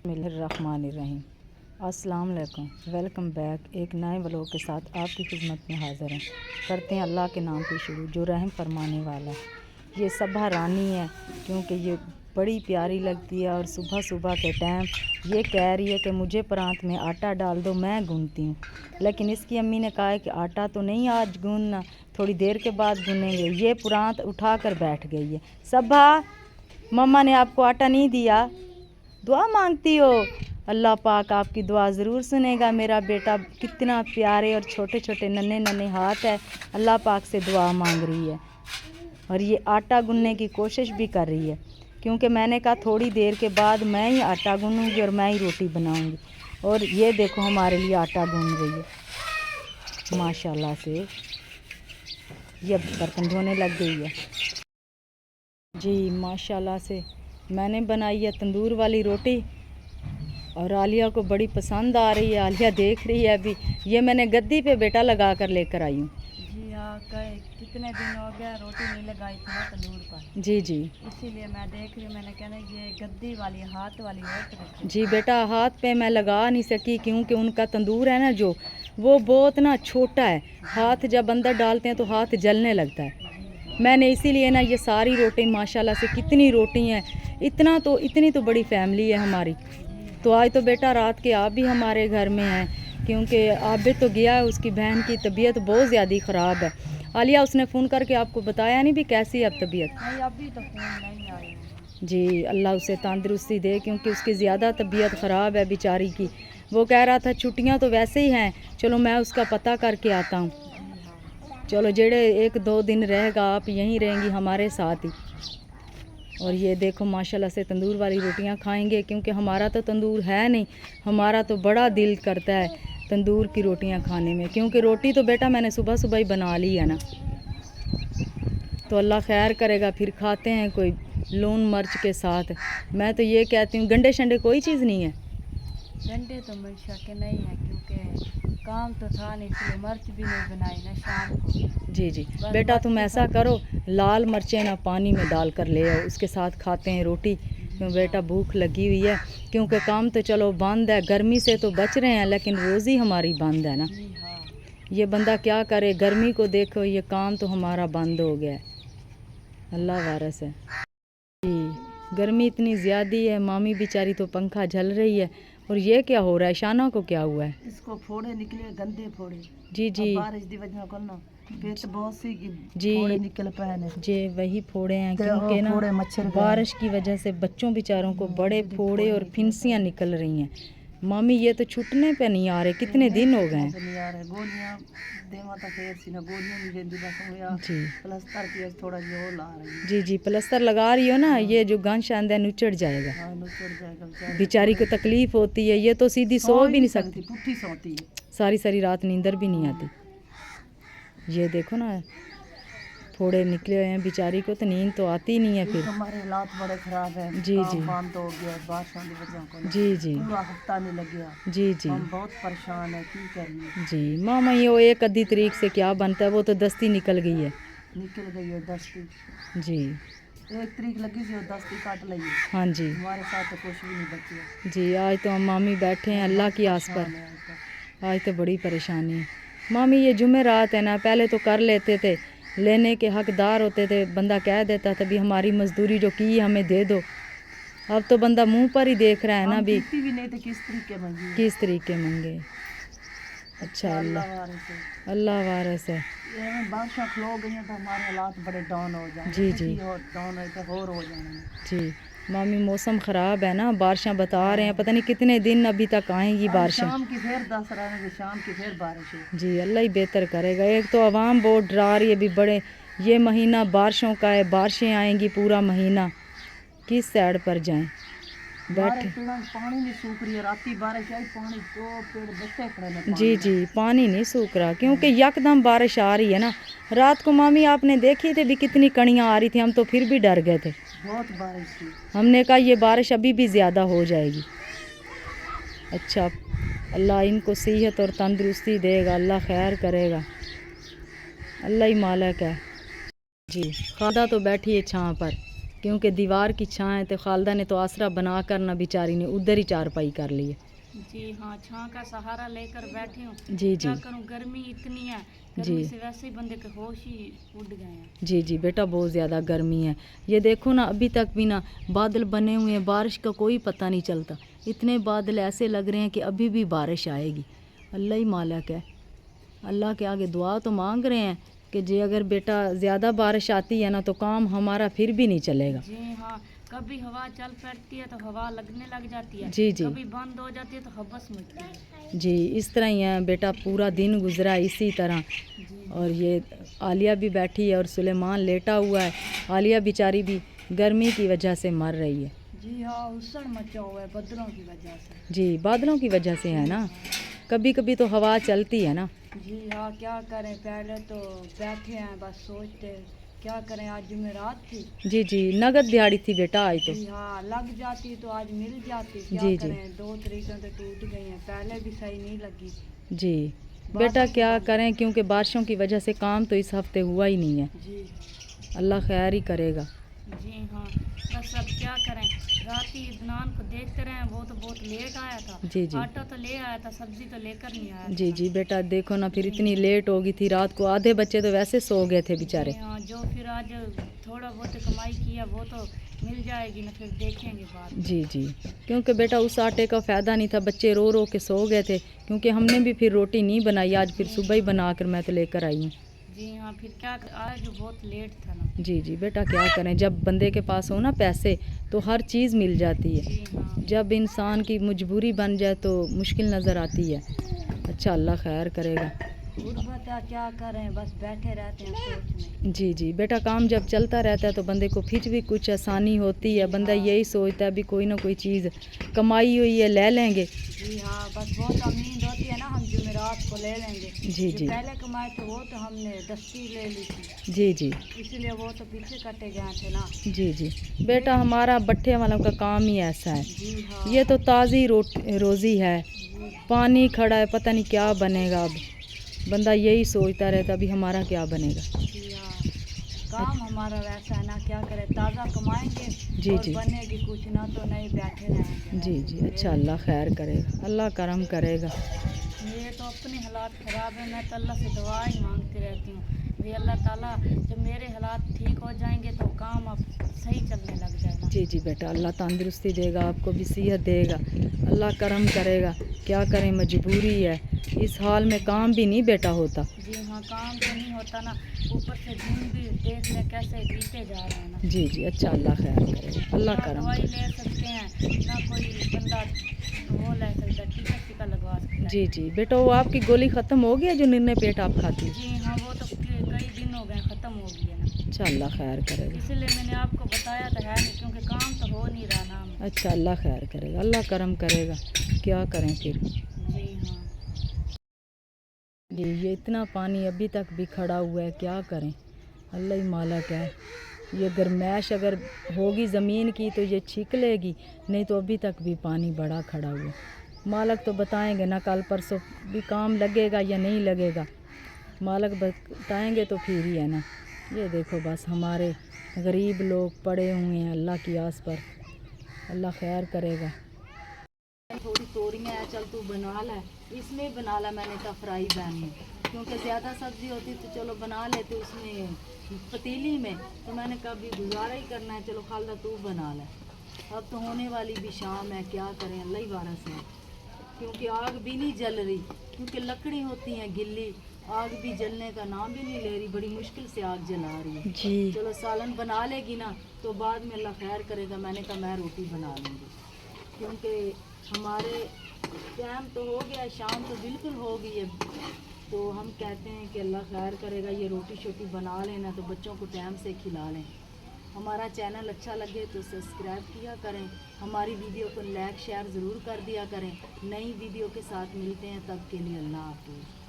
बिस्मिल्लाहिर्रहमानिर्रहीम। अस्सलाम वालेकुम, वेलकम बैक। एक नए व्लॉग के साथ आपकी खिदमत में हाज़िर हैं। करते हैं अल्लाह के नाम पे शुरू, जो रहम फरमाने वाला है। ये सबा रानी है, क्योंकि ये बड़ी प्यारी लगती है और सुबह सुबह के टाइम ये कह रही है कि मुझे परांत में आटा डाल दो, मैं गूंथती हूँ। लेकिन इसकी अम्मी ने कहा है कि आटा तो नहीं आज गूंथना, थोड़ी देर के बाद गूनेंगे। ये परांत उठा कर बैठ गई है। सबा, मम्मा ने आपको आटा नहीं दिया, दुआ मांगती हो। अल्लाह पाक आपकी दुआ ज़रूर सुनेगा। मेरा बेटा कितना प्यारे और छोटे छोटे नन्हे नन्हे हाथ है, अल्लाह पाक से दुआ मांग रही है। और ये आटा गूंथने की कोशिश भी कर रही है, क्योंकि मैंने कहा थोड़ी देर के बाद मैं ही आटा गूंथूंगी और मैं ही रोटी बनाऊंगी। और ये देखो हमारे लिए आटा गूंथ रही है माशाल्लाह से। ये बर्तन धोने लग गई है जी माशाल्लाह से। मैंने बनाई है तंदूर वाली रोटी और आलिया को बड़ी पसंद आ रही है। आलिया देख रही है अभी। ये मैंने गद्दी पे बेटा लगा कर लेकर आई हूँ। जी हाँ, कितने दिन हो गया रोटी नहीं लगाई थी ना तंदूर पर। जी जी, इसीलिए मैं देख रही हूँ। मैंने कहना ये गद्दी वाली हाथ वाली रोटी। जी बेटा, हाथ पे मैं लगा नहीं सकी, क्योंकि उनका तंदूर है ना जो, वो बहुत ना छोटा है। हाथ जब अंदर डालते हैं तो हाथ जलने लगता है। मैंने इसीलिए ना ये सारी रोटी माशाल्लाह से, कितनी रोटी हैं, इतनी तो बड़ी फैमिली है हमारी। तो आज तो बेटा रात के आप भी हमारे घर में हैं, क्योंकि आबिद तो गया है, उसकी बहन की तबीयत बहुत ज़्यादा ख़राब है। आलिया, उसने फ़ोन करके आपको बताया नहीं भी कैसी है अब तबीयत? नहीं, अभी तो फ़ोन नहीं आया। जी, अल्लाह उसे तंदुरुस्ती दे, क्योंकि उसकी ज़्यादा तबीयत ख़राब है बेचारी की। वो कह रहा था छुट्टियां तो वैसे ही हैं, चलो मैं उसका पता करके आता हूँ। चलो जेड़े 1-2 दिन रहेगा आप यहीं रहेंगी हमारे साथ ही। और ये देखो माशाल्लाह से तंदूर वाली रोटियां खाएंगे, क्योंकि हमारा तो तंदूर है नहीं। हमारा तो बड़ा दिल करता है तंदूर की रोटियां खाने में, क्योंकि रोटी तो बेटा मैंने सुबह सुबह ही बना ली है ना। तो अल्लाह खैर करेगा, फिर खाते हैं कोई लून मिर्च के साथ। मैं तो ये कहती हूँ गंडे शंडे कोई चीज़ नहीं है। गंडे तो मिल सके नहीं है, क्योंकि काम तो था नहीं, इसलिए मिर्च भी नहीं बनाई ना शाम को। जी जी बेटा, तुम ऐसा करो, लाल मिर्चें ना पानी में डाल कर ले आओ, उसके साथ खाते हैं रोटी। क्यों बेटा, भूख लगी हुई है, क्योंकि काम तो चलो बंद है, गर्मी से तो बच रहे हैं, लेकिन रोज़ी हमारी बंद है ना। ये बंदा क्या करे, गर्मी को देखो, ये काम तो हमारा बंद हो गया है। अल्लाह वारस है जी। गर्मी इतनी ज़्यादा है, मामी बेचारी तो पंखा झल रही है। और ये क्या हो रहा है, शाना को क्या हुआ है? इसको फोड़े निकले, गंदे फोड़े। जी जी, बारिश की वजह को ना पेट बहुत सी जी फोड़े निकल पाए ने। जी वही फोड़े हैं, क्योंकि ना बारिश की वजह से बच्चों बेचारों को बड़े फोड़े और फिंसियाँ निकल रही हैं। मामी ये तो छुटने पे नहीं आ रहे, कितने दिन हो गए हैं। गोलियां देवा तो फिर सी ना, गोलियां नहीं देंदी बस होया जी प्लास्टर की थोड़ा जो ला रही। जी जी, प्लास्टर लगा रही हो ना, ये जो गन शांद है नुचड़ जाएगा। हाँ, नुचड़ जाएगा। बेचारी को तकलीफ होती है, ये तो सीधी सो भी नहीं सकती, पुट्ठी सोती है, सारी सारी रात नींदर भी नहीं आती। ये देखो ना फोड़े निकले हुए हैं, बेचारी को तो नींद तो आती नहीं है। फिर हमारे हालात बड़े ख़राब हैं। जी जी, बंद हो गया बारिशों की वजह को। जी जी, पूरा हफ्ता नहीं लग गया। जी जी, हम बहुत परेशान है, की करिए। जी मामा, ये वो 1 तारीख से क्या बनता है, वो तो दस्ती निकल गई है। निकल गई है दस्ती जी, 1 तारीख लगी थी, दस्ती काट ली। हाँ जी, हमारे साथ तो कुछ भी नहीं बचा जी। आज तो हम मामी बैठे हैं अल्लाह की आस पर। आज तो बड़ी परेशानी है मामी। ये जुमेरात है ना, पहले तो कर लेते थे, लेने के हकदार होते थे, बंदा कह देता था भी हमारी मजदूरी जो की हमें दे दो। अब तो बंदा मुंह पर ही देख रहा है ना भी नहीं तो किस तरीके मंगे। अच्छा, अल्लाह वारस है। बारिशां खलो गई तो हमारे हालात बड़े डाउन हो जाए। जी जी, डाउन हो जाने जी मामी, मौसम ख़राब है ना, बारिशां बता रहे हैं, पता नहीं कितने दिन अभी तक आएंगी बारिशें। शाम की फिर 10 रहे, शाम की फिर बारिश है। जी, अल्लाह ही बेहतर करेगा। एक तो आवाम बहुत डरा रही है भी बड़े, ये महीना बारिशों का है, बारिशें आएंगी पूरा महीना, किस साइड पर जाएं बैठे। पानी नहीं सूख रही है, राती बारिश आई, पानी तो पेड़ बच्चे खड़े। जी जी, पानी नहीं सूख रहा, क्योंकि यकदम बारिश आ रही है ना। रात को मामी आपने देखी थी भी कितनी कणियाँ आ रही थी, हम तो फिर भी डर गए थे। बहुत बारिश थी। हमने कहा ये बारिश अभी भी ज़्यादा हो जाएगी। अच्छा, अल्लाह इनको सेहत और तंदुरुस्ती देगा, अल्लाह खैर करेगा, अल्लाह ही मालिक है जी। खादा तो बैठी है छाँ पर, کیونکہ دیوار کی چھاں ہے تو خالدہ نے تو آسرا بنا کر نہ بیچاری نے ادھر ہی چارپائی کر لی ہے. جی ہاں چھاں کا سہارا لے کر بیٹھی ہوں. جی کیا جی کروں گرمی اتنی ہے جی گرمی سے ویسے ہی بندے کے ہوش ہی اڑ گئے ہیں. جی جی بیٹا بہت زیادہ گرمی ہے. یہ دیکھو نا ابھی تک بھی نا بادل بنے ہوئے ہیں بارش کا کوئی پتہ نہیں چلتا. اتنے بادل ایسے لگ رہے ہیں کہ ابھی بھی بارش آئے گی. اللہ ہی مالک ہے. اللہ کے آگے دعا تو مانگ رہے ہیں کہ جی اگر بیٹا زیادہ بارش آتی ہے نا تو کام ہمارا پھر بھی نہیں چلے گا. جی ہاں کبھی ہوا چل پڑتی ہے تو ہوا لگنے لگ جاتی ہے. جی جی کبھی بند ہو جاتی ہے تو حبس مچتی ہے. جی اس طرح ہی ہے بیٹا پورا دن گزرا اسی طرح. اور یہ عالیہ بھی بیٹھی ہے اور سلیمان لیٹا ہوا ہے. عالیہ بیچاری بھی گرمی کی وجہ سے مر رہی ہے. جی ہاں اسڑ مچا ہوا ہے بدلوں کی وجہ سے. جی بادلوں کی وجہ سے ہے نا. کبھی کبھی تو ہوا چلتی ہے نا. جی ہاں کیا کریں پہلے تو بیٹھے ہیں بس سوچتے کیا کریں. آج جمعرات تھی. جی جی نگد دیہاڑی تھی بیٹا آج تو. جی ہاں لگ جاتی تو آج مل جاتی. کیا جی جی کریں 2 طریقیں تو ٹوٹ گئی ہیں. پہلے بھی صحیح نہیں لگی. جی بیٹا کیا کریں کیونکہ بارشوں کی وجہ سے کام تو اس ہفتے ہوا ہی نہیں ہے. جی اللہ خیر ہی کرے گا. جی ہاں بس اب کیا کریں. رات ہی عدنان کو دیکھتے رہے وہ تو بہت لیٹ آیا تھا. جی جی آٹا تو لے آیا تھا سبزی تو لے کر نہیں آیا تھا. جی جی بیٹا دیکھو نا پھر اتنی لیٹ ہو گئی تھی رات کو. آدھے بچے تو ویسے سو گئے تھے بیچارے. جی ہاں جو پھر آج تھوڑا بہت کمائی کیا وہ تو مل جائے گی نا پھر دیکھیں گے بعد میں. جی جی کیونکہ بیٹا اس آٹے کا فائدہ نہیں تھا. بچے رو رو کے سو گئے تھے کیونکہ ہم نے بھی پھر روٹی نہیں بنائی آج. پھر صبح ہی بنا کر میں تو لے کر آئی ہوں. جی ہاں پھر کیا آج بہت لیٹ تھا نا. جی جی بیٹا کیا کریں جب بندے کے پاس ہو نا پیسے تو ہر چیز مل جاتی ہے. جی ہاں جب انسان کی مجبوری بن جائے تو مشکل نظر آتی ہے. اچھا اللہ خیر کرے گا. غربت ہے کیا کریں بس بیٹھے رہتے ہیں سوچ میں. جی جی بیٹا کام جب چلتا رہتا ہے تو بندے کو پھر بھی کچھ آسانی ہوتی ہے. بندہ یہی سوچتا ہے ابھی کوئی نہ کوئی چیز کمائی ہوئی ہے لے لیں گے. جی ہاں بس وہ تو امید ہوتی ہے نا ہم جمعرات کو لے لیں گے. جی جو جی پہلے کمائے تھے وہ تو ہم نے دستی لے لی تھی. جی جی اس لیے وہ تو پیچھے کٹے گئے تھے نا. جی جی بیٹا ہمارا بٹھے والوں کا کام ہی ایسا ہے. جی ہاں یہ تو تازی روزی ہے. جی پانی کھڑا ہے پتہ نہیں کیا بنے گا. اب بندہ یہی سوچتا رہتا ابھی ہمارا کیا بنے گا. جی ہاں کام ہمارا ویسا ہے نا کیا کرے تازہ کمائیں گے جی اور جی بنے گی کچھ نہ تو نہیں بیٹھے رہیں گے جی ویسے جی ہی اچھا ویلے. اللہ خیر کرے گا. اللہ کرم کرے گا. میرے تو اپنے حالات خراب ہیں. میں تو اللہ سے دعا ہی مانگتی رہتی ہوں. یہ اللہ تعالیٰ جب میرے حالات ٹھیک ہو جائیں گے تو کام اب صحیح چلنے لگ جائے گا. جی جی بیٹا اللہ تندرستی دے گا آپ کو بھی صحت دے گا. اللہ کرم کرے گا. کیا کریں مجبوری ہے. اس حال میں کام بھی نہیں بیٹا ہوتا. جی ہاں کام تو نہیں ہوتا نا. اوپر سے دن بھی دیکھ لیں کیسے بیتے جا رہے ہیں نا. جی جی اچھا اللہ خیر کرے گا. اللہ نہ کرم دوائی کرے لے سکتے ہیں نہ کوئی بندہ وہ لے سکتا ٹیکا ٹیکا لگوا سکتا ہے. جی جی بیٹا وہ آپ کی گولی ختم ہو گیا جو نرنے پیٹ آپ کھاتی. جی ہاں وہ تو کئی دن ہو گئے ختم ہو گئی ہے نا. اچھا اللہ خیر کرے گا. اس لیے میں نے آپ کو بتایا تو ہے نہیں کیونکہ کام تو ہو نہیں رہا نا. اچھا اللہ خیر کرے گا. اللہ کرم کرے گا. کیا کریں پھر. جی ہاں جی یہ اتنا پانی ابھی تک بھی کھڑا ہوا ہے کیا کریں. اللہ ہی مالک ہے. یہ گرمائش اگر ہوگی زمین کی تو یہ چھک لے گی نہیں تو ابھی تک بھی پانی بڑا کھڑا ہوا ہے. مالک تو بتائیں گے نا کل پرسوں بھی کام لگے گا یا نہیں لگے گا. مالک بتائیں گے تو پھر ہی ہے نا. یہ دیکھو بس ہمارے غریب لوگ پڑے ہوئے ہیں اللہ کی آس پر. اللہ خیر کرے گا. تھوڑی توریاں ہیں چل تو بنا لے. اس میں بنا لا میں نے کہا فرائی پین میں کیونکہ زیادہ سبزی ہوتی تو چلو بنا لیتے اس میں پتیلی میں. تو میں نے کہا ابھی گزارا ہی کرنا ہے چلو خالدہ تو بنا لے. اب تو ہونے والی بھی شام ہے کیا کریں اللہ ہی وارث ہے. کیونکہ آگ بھی نہیں جل رہی کیونکہ لکڑی ہوتی ہیں گلی. آگ بھی جلنے کا نام بھی نہیں لے رہی. بڑی مشکل سے آگ جلا رہی ہے. جی چلو سالن بنا لے گی نا تو بعد میں اللہ خیر کرے گا. میں نے کہا میں روٹی بنا لوں گی کیونکہ ہمارے ٹائم تو ہو گیا شام تو بالکل ہو گئی ہے. تو ہم کہتے ہیں کہ اللہ خیر کرے گا یہ روٹی شوٹی بنا لینا تو بچوں کو ٹائم سے کھلا لیں. ہمارا چینل اچھا لگے تو سبسکرائب کیا کریں. ہماری ویڈیو کو لائک شیئر ضرور کر دیا کریں. نئی ویڈیو کے ساتھ ملتے ہیں تب کے لیے اللہ حافظ.